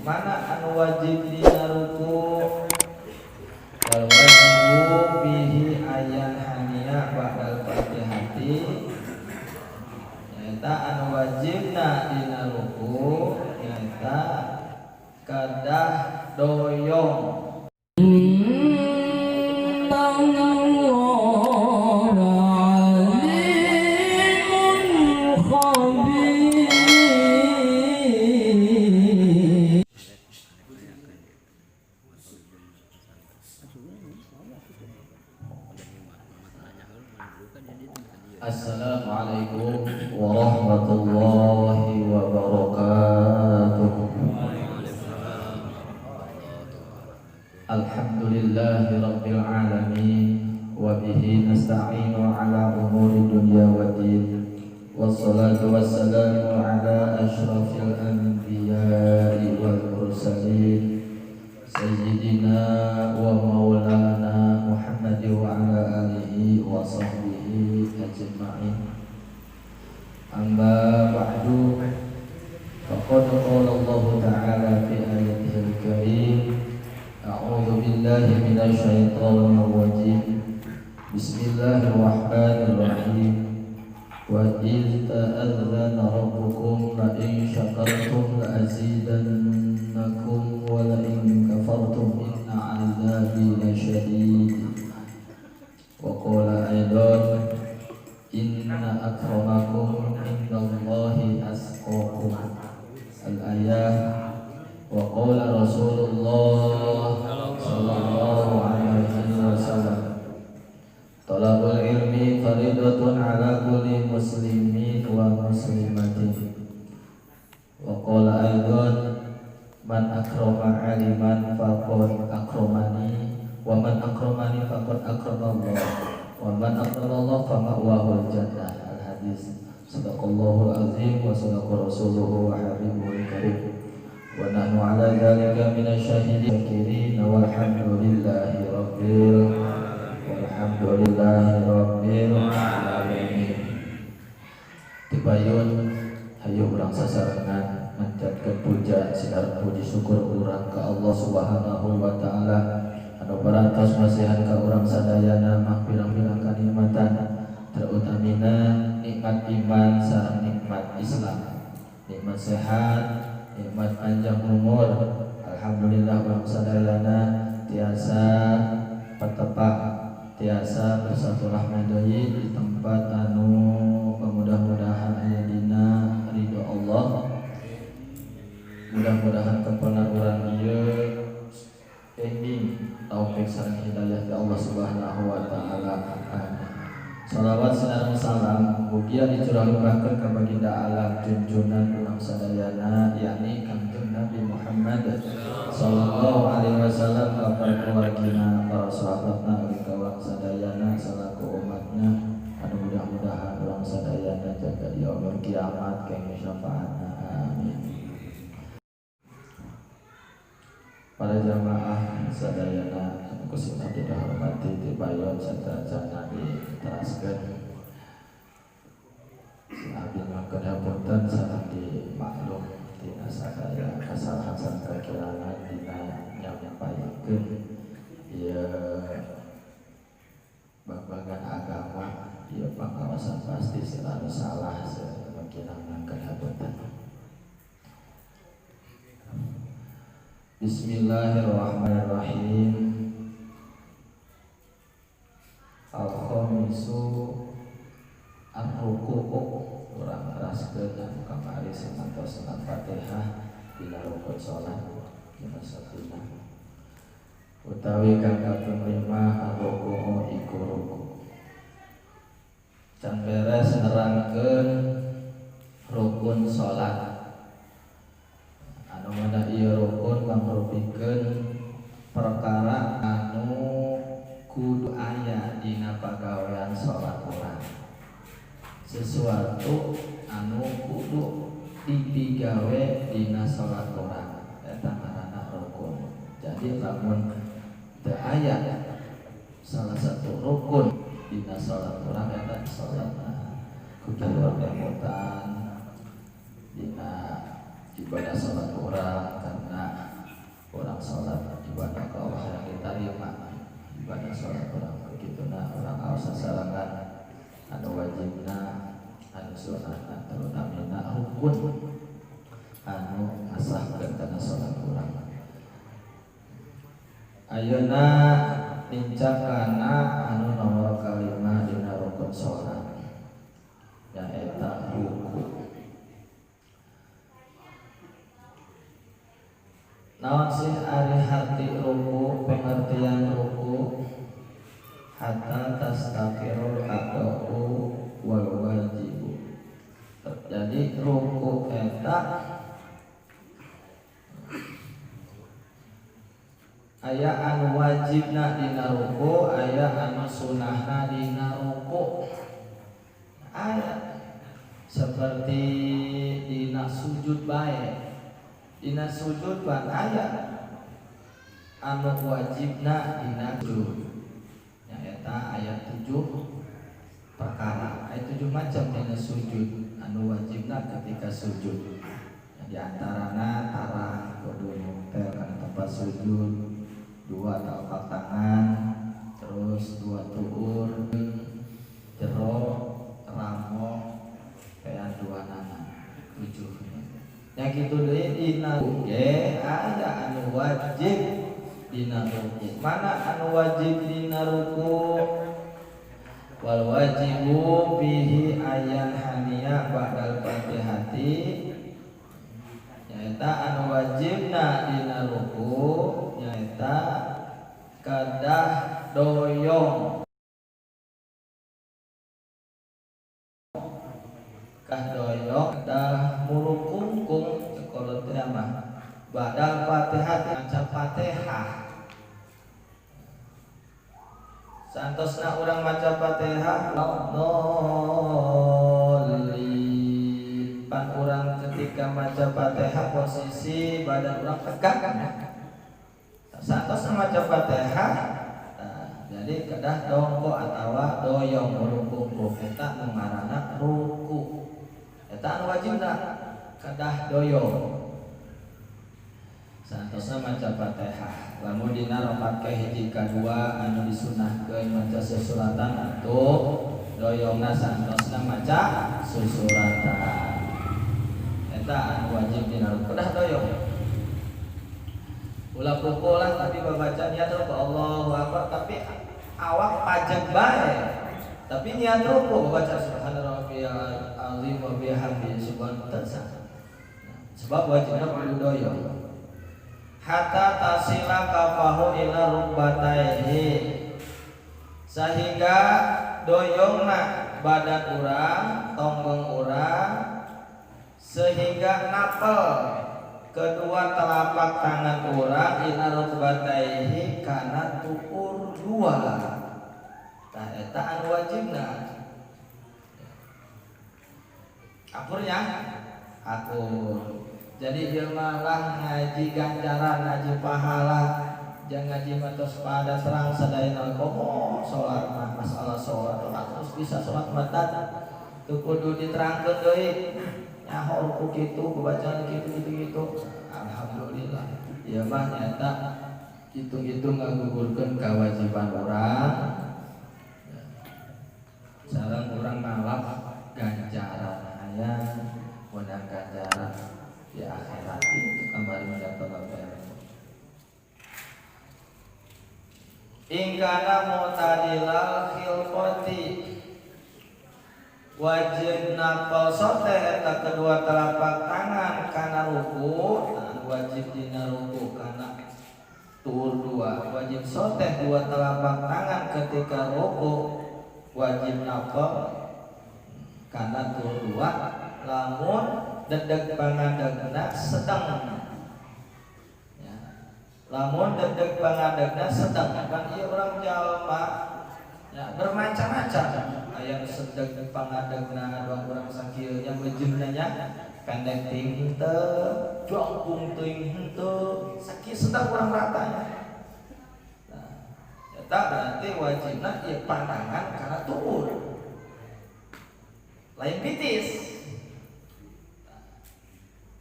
mana anu wajib dina ruku wal wajibu bihi ayan hania ba'dal fatihati nyata anu wajibna dina ruku nyata kadah doyong Assalamualaikum warahmatullahi wabarakatuh. Alhamdulillahi rabbil alamin wa bihi nasta'inu ala umuri dunya waddin wassalatu wassalamu ala asyrafil anbiya'i wal mursalin sayyidina wa maulana Muhammad wa ala alihi wa sahbihi ajma'in. Amma ba'du, faqad qala Allah ta'ala fi ayatihil karim, a'udzu billahi minasy syaithanir rajim. Bismillahirrahmanirrahim. Wa idz ta'adzana rabbukum la in syakartum la azidannakum wa la in kafartum inna 'adzabi lasyadid. Wa qala aidan inna akramakum indallahi asqakum. Al-ayah. Wa qala Rasulullah sallallahu alaihi wasallam, talabul ilmi faridatun ala kulli muslimin wa muslimatin. Wa qala aidan man akrama aliman faqad akramani wa man akramani faqad akramallah wa man akramallah fa ma'wahul jannah. Al-hadis. Sadaqallahul azim wa sadaqa rasuluhu wa habibuhul karim wa nahnu ala dzalika minasyahidin syakirin walhamdulillahi rabbil alamin. Tibayun hayu urang sasarengan manjatkeun puja sinar puji syukur urang ka Allah Subhanahu wa taala anu parantos masihan ka urang sadayana mah pirang-pirang kanikmatan terutamina nikmat iman sareng nikmat Islam, nikmat sehat, nikmat panjang umur. Alhamdulillah urang sadayana tiasa patepak tiasa bersilaturahmi deui di tempat anu mudah-mudahan aya dina ridho Allah. Mudah-mudahan kempena urang ieu ending taufik sareng hidayah ti Allah Subhanahu wa taala. Shalawat sareng salam mugia dicurahkeun ka baginda alam junjunan urang sadayana yakni Kanjeng Nabi Muhammad sallallahu alaihi wasallam, ka para keluargina, para sahabatna, kawan sadayana salaku umatna anu mudah-mudahan urang sadayana jaga di yaumul kiamat kenging syafaatna. Amin. Para jamaah sadayana anu kusina dihormati tibayon sadayana diteraskeun abi mangkeun hapunten sareng dimaklum dina sadaya kasalahan kakirangan dina nyampaykeun ieu babagan agama ieu pangawasan pasti selalu salah sebagian mangkeun hapunten. Bismillahirrahmanirrahim. Al-khamisu ar-ruku'u, urang raskeun kamari samantos salat Fatihah dina rukun salat dina satina utawi kang kaping 5 ar-ruku'u iku ruku. Can beres nerangkeun rukun salat anu mana ieu rukun kang rupikeun perkara anu kudu aya dina pagawean salat urang, sesuatu anu kudu dipigawe dina salat urang eta ngaranna rukun. Jadi lamun teu aya salah satu rukun dina salat urang eta salat kudu kemutan dina ibadah salat urang karena Ayeuna nincakana anu nomor kalima dina rukun salat nyaeta ruku. Naon sih ari harti ruku, pengertian ruku? Hatta tastaqirul aqdu wal wajibu. Jadi ruku eta aya anu wajibna dina ruku, aya anu sunahna dina ruku. Aya seperti dina sujud bae. Dina sujud ban aya anu wajibna dina sujud. Nyaeta aya 7 perkara, aya 7 macam dina sujud anu wajibna ketika sujud. Di antarana tarang kudu nempel kana tempat sujud, 2 telapak tangan, terus 2 tuur, jero, ramo, pean 2 nana, 7. Yang kitu deui dina ge aya anu wajib dina ruku. Mana anu wajib dina ruku? Wal wajibu bihi ayan haniya ba'dal fatihati. Nyaeta anu wajibna dina ruku nyaeta kadah doyong. Doyong dah mulukungkung sekolah teh mah badal Fatihah maca Fatihah. Santosna urang maca Fatihah dolli. Pan urang ketika maca Fatihah posisi badan urang tegak kan. Santosna maca Fatihah jadi kedah dongko atawa doyong mulukungkung eta nu ngaranna ruku. Eta anu wajibna kadah doyong. Santosna maca Fatihah. Lamun dina rakaat kahiji kadua anu disunahkeun maca susuratan atuh doyongna santosna maca susuratan. Eta anu wajib dina kadah doyong. Ulah pukul lah tapi babaca niat ruku Allahu Akbar tapi awak pajak bae. Tapi niat ruku baca subhanarabbiyal azim wa bihamdihi subhanallah. Sebab wajibna kudu doyong. Hatta tasila kafahu ila rukbatayhi. Sehingga doyongna badan urang, tonggong urang sehingga napel kedua telapak tangan urang ila rukbatayhi kana tukur 2. Tah eta anu wajibna. Akurnya akur. Jadi jelema lah ngaji ganjaran, ngaji pahala, jangan ngaji matos pada terang sadayana komo salat mah masalah salat terus bisa salat matat teu kudu diterangkeun deui. Nyaho ku kitu bacaan kitu. Alhamdulillah. Ieu mah nyata kitu-kitu ngagugurkeun kewajiban urang. Sareng urang ngalap ganjaran aya wadang ganjaran di akhirat itu kembali mendapat apa. Ingkana mutadilal khilqati wajib napal sote eta kedua telapak tangan kana ruku, wajib dina ruku kana tur 2 wajib sote 2 telapak tangan ketika ruku, wajib napal kana tur 2 lamun dedeg pangadegna sedang ya. Lamun dedeg pangadegna sedang kan ieu urang jalma ya bermacam-macam aya sedeg pangadegna dua urang sakieu nya bejeunna nya pendek ting henteu jongkung teuing henteu sakieu sedang urang ratanya. Nah eta berarti wajibna ieu pandangan kana tuur lain pitis.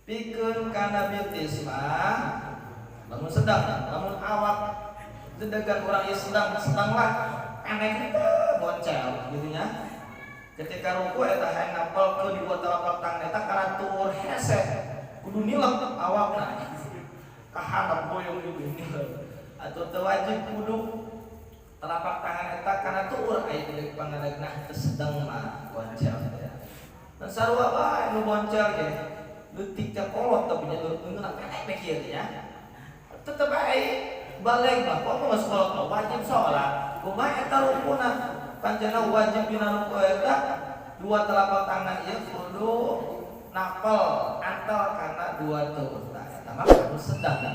Pikeun kana bitis mah lamun sedang, lamun awak dedegan urang ieu sedanglah enek itu boncel gitu nya. Ketika ruku eta hayang napelkeun 2 telapak tangan eta kana tuur hese kudu nilep awakna. Kahandap boyong gitu nilep. atau teu wajib kudu telapak tangan eta kana tuur aya di pangadegna sedeng mah boncel ya. Dan sarua bae nu boncel ge leutik teh kolot tapi nya leungeunna pendek we kieu nya. Tetep bae balik mah kok geus kolot wajib salat. Kumaha eta rukuna? Pancena wajib dina ruku eta dua telapak tangan ieu kudu napel antel kana dua tuur. Tah eta mah kudu sedeng.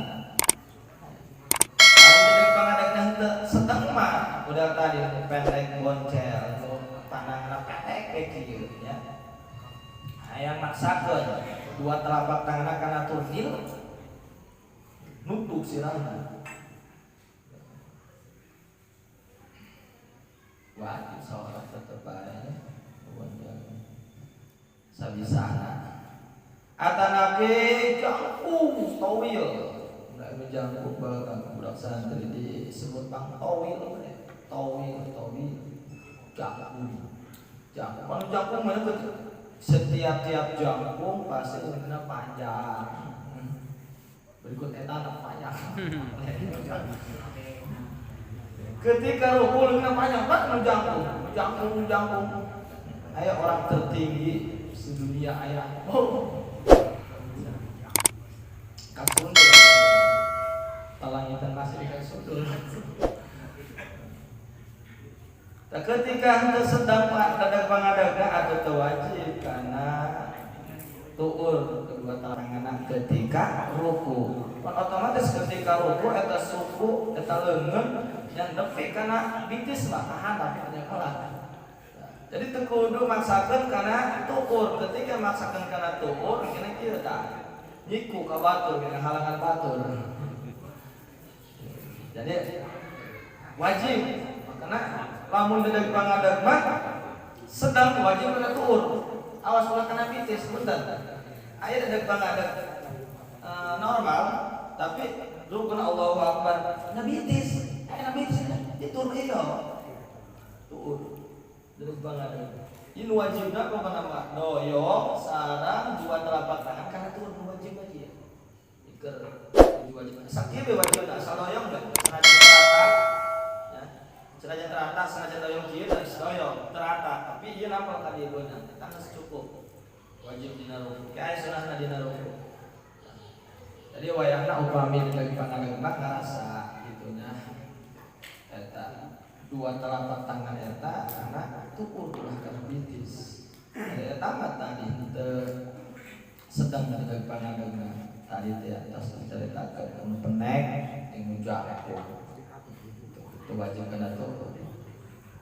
Sedang mah udah tadi pendek boncel pandangan pendek kayak gitu ya. Yang maksakeun dua telapak tangan kana turnil nutup sirahna wajib sholat tetep bae boncel sabisana atanapi jangkung towil menjangkut bahkan budak santri disebut bang towil jangkung mana jangkung mana betul setiap jangkung pasti kena panjang berikut etan panjang ketika rukun kena panjang kan jangkung ayah orang tertinggi sedunia ayah kasur talangitan masih di kasur. Ketika hendak sedang ada pangadagna atau tewajib karena tuur kedua tangan ketika ruku. Otomatis ketika ruku eta suku eta leungeun yang nepi kana bitis mah tahan tapi kalah. Jadi teu kudu maksakeun kana tuur. Ketika maksakeun kana tuur kena kieu tah. Nyiku ka batur dengan halangan batur. Jadi wajib karena lamun dedeg pangadeg mah sedang wajib kena tuur. Awas ulah kena bitis punten. Aya dedeg pangadeg normal tapi rukun Allahu Akbar nabitis. Aya nabitis ditur ieu. Tuur. Dedeg pangadeg. Ini wajibna pokona mah doyong sareng dua telapak tangan kana tuur wajib aja. Iker wajib. Sakit wajib asal doyong enggak senajan terata. Ya. Senajan terata, senajan doyong kieu dan doyong terata, tapi ieu nampal ka dieu beunang. Eta geus cukup. Wajib dina ruku. Kae sunahna dina ruku. Jadi wayahna upami lagi pangadeg mah ngarasa gitunya. Eta dua telapak tangan eta karena tukur ulah kana bitis. Eta mah tadi sedang dari pangadegna. Tadi teh atas ceritakeun anu pendek jeung jangkung. Itu wajib kana tuh.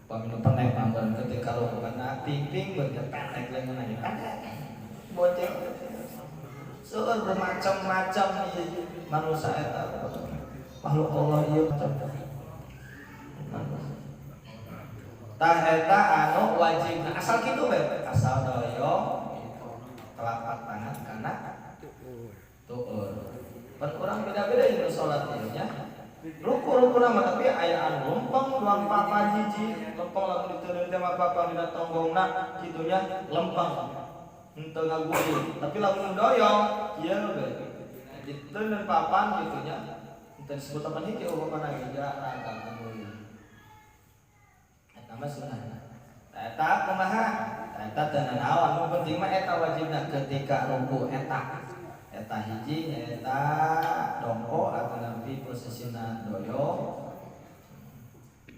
Paminu pendek mah ketika lu kana pingping beuneu pendek leungeun aja pendek. Bocil. Seueur bermacam-macam ieu manusia eta. Makhluk Allah ieu macam. Tah eta anu wajib asal kitu bae asal doyong telapak tangan kana tuur. Pan urang beda-beda jeung salat ieu nya. Ruku-rukuna mah tapi aya anu lempeng duang papa hiji, lempeng lamun diteureun teh mah papa dina tonggongna kitu nya lempeng. Henteu ngaguli, tapi lamun doyong ieu bae. Diteureun papan kitu nya. Henteu disebut apa hiji upamana geus ragam ngaguli. Eta mah sunahna. Eta kumaha? Eta teu nanaon, nu penting mah eta wajibna ketika ruku eta. Eta hiji nyaeta dongko atau nabi posisina doyong.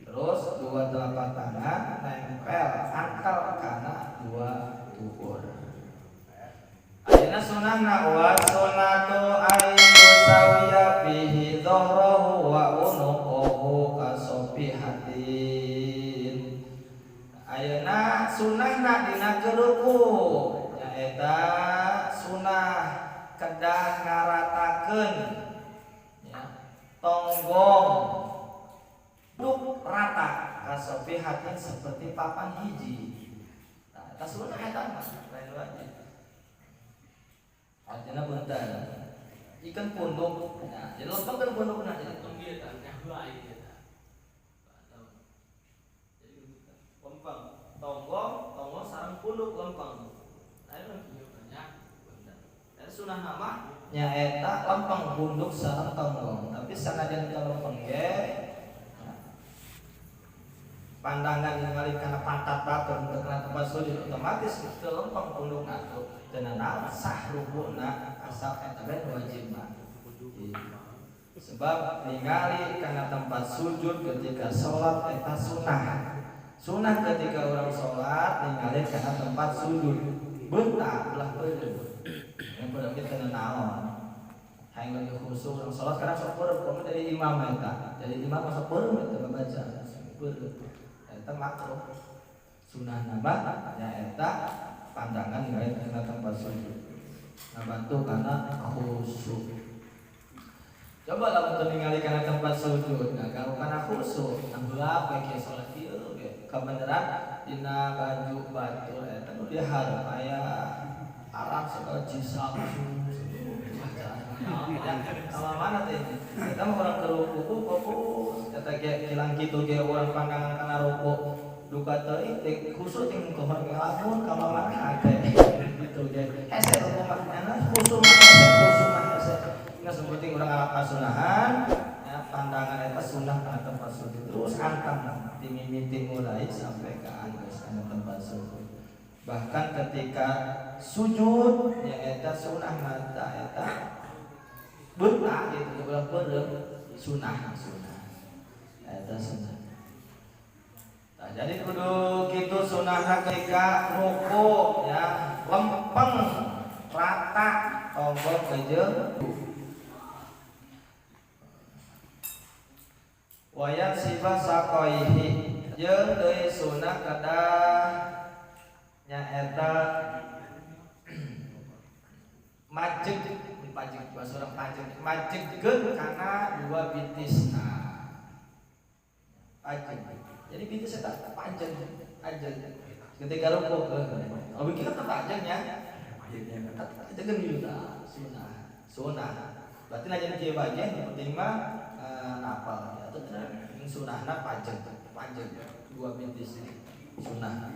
Terus dua telapak tangan nempel angkal kana dua tukur. Ayeuna sunahna wa sunnatu ayyusawiya fihi dhahrahu wa unuquhu kasofihatin. Ayeuna sunahna dina ruku nyaeta sunah kedah ngaratakeun ya tonggong duk rata kasofihatin seperti papan hiji. Nah, eta sunah eta mah lain wajib. Artinya punten. Ikan punduk. Nah, jadi lempeng pundukna jadi tunggi eta kahua ieu eta. Jadi lempeng, tonggong sareng punduk lempeng. Lain kieu banyak. Sunah nama nyaeta lempeng bunduk sareng tonggong. Tapi sanajan ka lempeng ge pandangan ningali kana pantat batur untuk kana tempat sujud otomatis itu lempeng bunduk atuh teu naon sah rukuna asal eta bae wajib mah. Sebab ningali kana tempat sujud ketika sholat eta sunnah. Sunnah ketika orang sholat ningali kana tempat sujud. Beuntak ulah peureum. Yang peureum teh teu naon. Hayang lagi khusyuk orang sholat karena sok peureum komo dari imam eta. Jadi imam sok peureum eta baca. Peureum. Eta makruh. Sunnah nama nyaeta pandangan ningali kana tempat sujud. Ngabantu kana khusyuk. Coba lah untuk ningali kana tempat sujud, nah kalau kana khusyuk, nanggeulap kayak salat ieu ge. Kabeneran dina baju batur eta nu dihareup aya Arab segala jisam. Sama mana teh? Eta mah urang keur ruku fokus, eta ge kilang kitu ge urang pandangan kana ruku. Duka teuing teh khusyuk jeung kumaha ngelamun ka mana teh. Gitu ge. Hese ruku mah khusyuk mah hese. Nggak seperti orang Arab kasunahan ya, pandangan itu sunnah pada tempat sujud terus antang dimimiti mulai sampai ke atas karena tempat sujud. Bahkan ketika sujud ya eta sunnah mata eta beuntak gitu ulah peureum sunnah eta sunnah. Nah, jadi kudu kitu sunnahna ketika ruku ya lempeng rata tonggong jeung wayang sifa sakoihi jeung deui sunah kedah nyaeta majeg dipajeg bahasa urang pajeg majegkeun kana dua bitisna pajeg. Jadi bitis eta pajeg ketika ruku kalau bikin kan pajegnya pajegkeun ieu sunah berarti najan kieu bagian penting mah napal atau yang sunahna pajeg dua bintis sunah.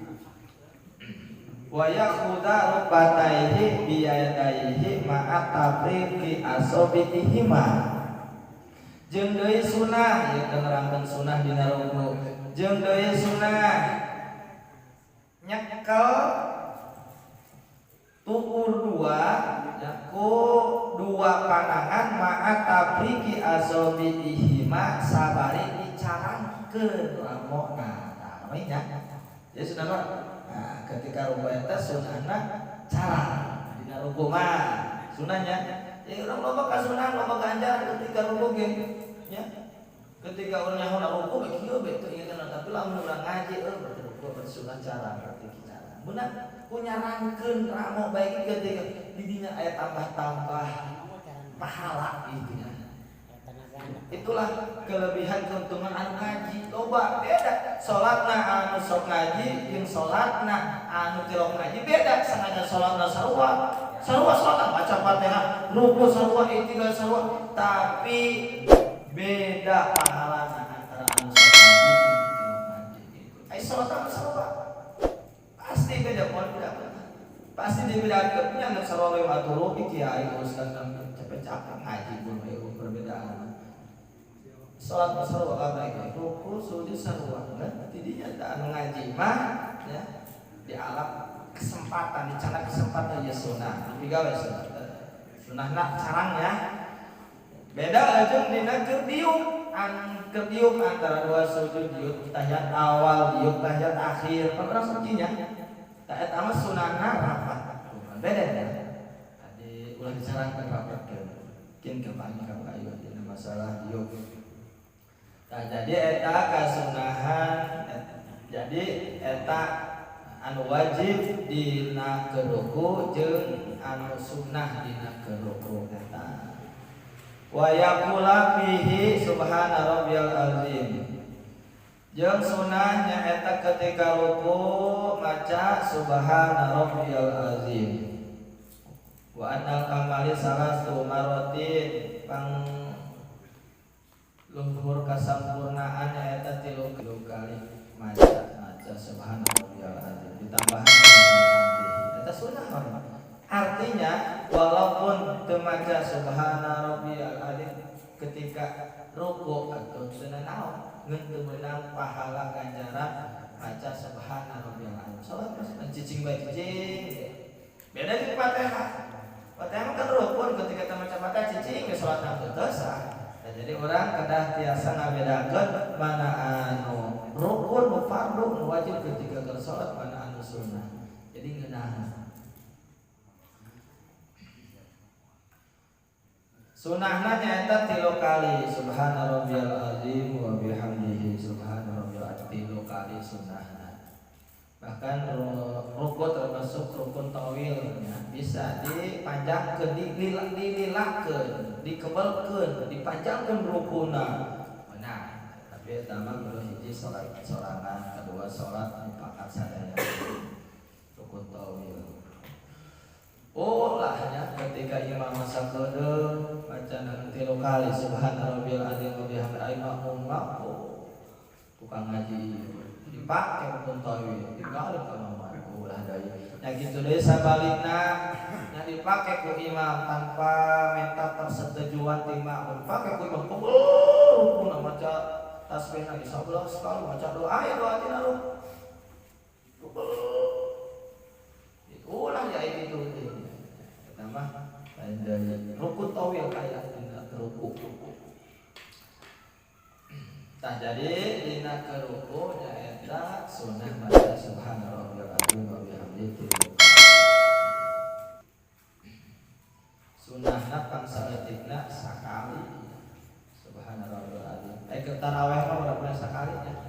Wa yakhuda rukbataihi biyadaihi ma'at tafriqi asobitihima jeung deui sunah ieu nerangkeun sunah dina ruku jeung deui sunah nyekel tukur dua ku dua panangan ma'at tafriqi asobitihima sabari dicarangkeun lamona namanya ya sunah. Nah, ketika ruku eta sunahna carang dina ruku mah sunahnya ya urang loba ka sunah loba ka anjaran ketika ruku ge ya ketika urang nyaho ruku ge kieu be teu ieu tapi lamun urang ngaji berarti ruku bersunah carang berarti carang beuna ku nyarangkeun ramo baik ketika di dinya aya tambah-tambah pahala gitu ya. Itulah kelebihan keuntungan anu ngaji. Loba beda salatna anu sok ngaji jeung salatna anu tilok ngaji beda. Sanajan salatna sarua salat baca Fatihah, ruku sarua, i'tidal sarua, tapi beda pahalana antara anu sok ngaji jeung tilok ngaji gitu. Ai salat anu sarua pasti beda pasti dibedakeun nya anu sarua we matur kiai ustaz capek-capek ngaji pun perbedaan. Salat sarua kabeh ruku sujud sarua tidinya da anu ngaji mah ya di alam kesempatan dicana kesempatan ya sunah digawe sunahna carangnya beda jeung dina keur diuk antara dua sujud diuk tahiyat awal diuk tahiyat akhir pernah sucinya ta eta mah sunahna rapat beda ya tadi ulah dicarangkeun rapat kin kembali ka kayu dina masalah diuk. Nah, jadi eta kasunahan jadi eta anu wajib dina keruku jeung anu sunnah dina keruku eta wa yaqula fihi subhana rabbiyal azim jeung sunnah nyaeta ketika ruku maca subhana rabbiyal azim wa anal kamali salasu maratin pang luhur kasampurnaan eta 3 kali maca subhanallahil azim ditambahan eta sunah Artinya walaupun temaca subhana rabbiyal adzim ketika ruku atau sunah naon ngeun teu meunang pahala ganjaran maca subhana rabbiyal adzim. Salat masih cicing bae cicing. Beda di Fatihah. Fatihah kan rukun ketika kita maca Fatihah cicing ke salat teu sah. Nah, jadi orang kedah tiasa ngabedakeun mana anu rukun nu fardu nu wajib ketika keur salat mana anu sunnah. Jadi ngeunaheun. Sunnahna nyaeta 3 kali subhana rabbiyal azim wa bihamdihi subhana rabbiyal azim 3 kali sunnahna. Bahkan rukun termasuk rukun tawil ya, bisa dipanjangkeun, dililahkeun, dikebelkeun, dipanjangkeun rukunna. Nah, tapi eta mah kudu hiji salat sorangan, kedua salat mufakat sadaya. Rukun tawil. Oh lahnya ketika imam masa kedua bacaan 3 kali subhana rabbiyal azim wa bihamdihi makmum mampu tukang ngaji dipakai rukun tawil tinggal kana mampu ulah deui nya kitu deui sabalikna nya dipake ku imam tanpa minta persetujuan ti makmum dipake ku imam rukun maca tasbih lagi 11 kali maca doa ya doa tina ulah ya itu mah dari rukun tawil kayak dina ruku. Tah jadi dina ruku nyaeta sunah maca subhana rabbiyal azim wa bihamdihi. Sunahna pangsaeutikna sakali subhana rabbiyal azim. Ke tarawih mah berapa sakali nya?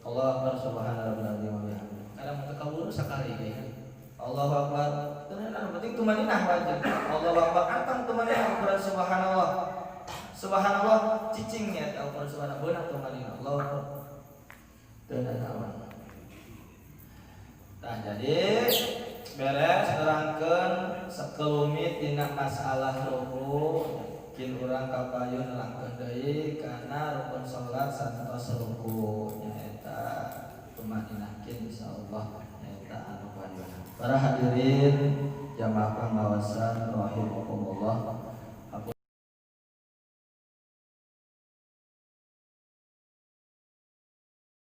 Allahu akbar subhana rabbiyal azim wa bihamdihi. Kadang teu kaburu sakali ge. Allahu akbar. Tenan penting tumaninah wajib. Allahu akbar antang tumaninah Al-Qur'an subhanallah. Subhanallah cicing ya Al-Qur'an subhanallah beunang tumaninah. Allahu akbar. Tenan awan. Tah jadi beres nerangkeun sakelumit dina masalah ruku. Kin urang kapayun nerangkeun deui kana rukun salat santos ruku nyaeta tumaninah kin insyaallah nyaeta anu panjang. Para hadirin jamaah pengawasan rahimakumullah.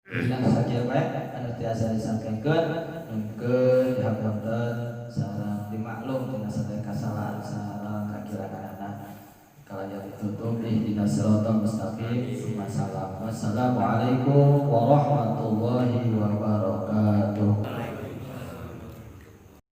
Dina sakieu bae anu tiasa disampaikeun mungkin dihapunten sareng dimaklum dina sadaya kasalahan sareng kakiranganna. Kalaya ditutup ihdina siratal mustaqim. Wassalamualaikum warahmatullahi wabarakatuh.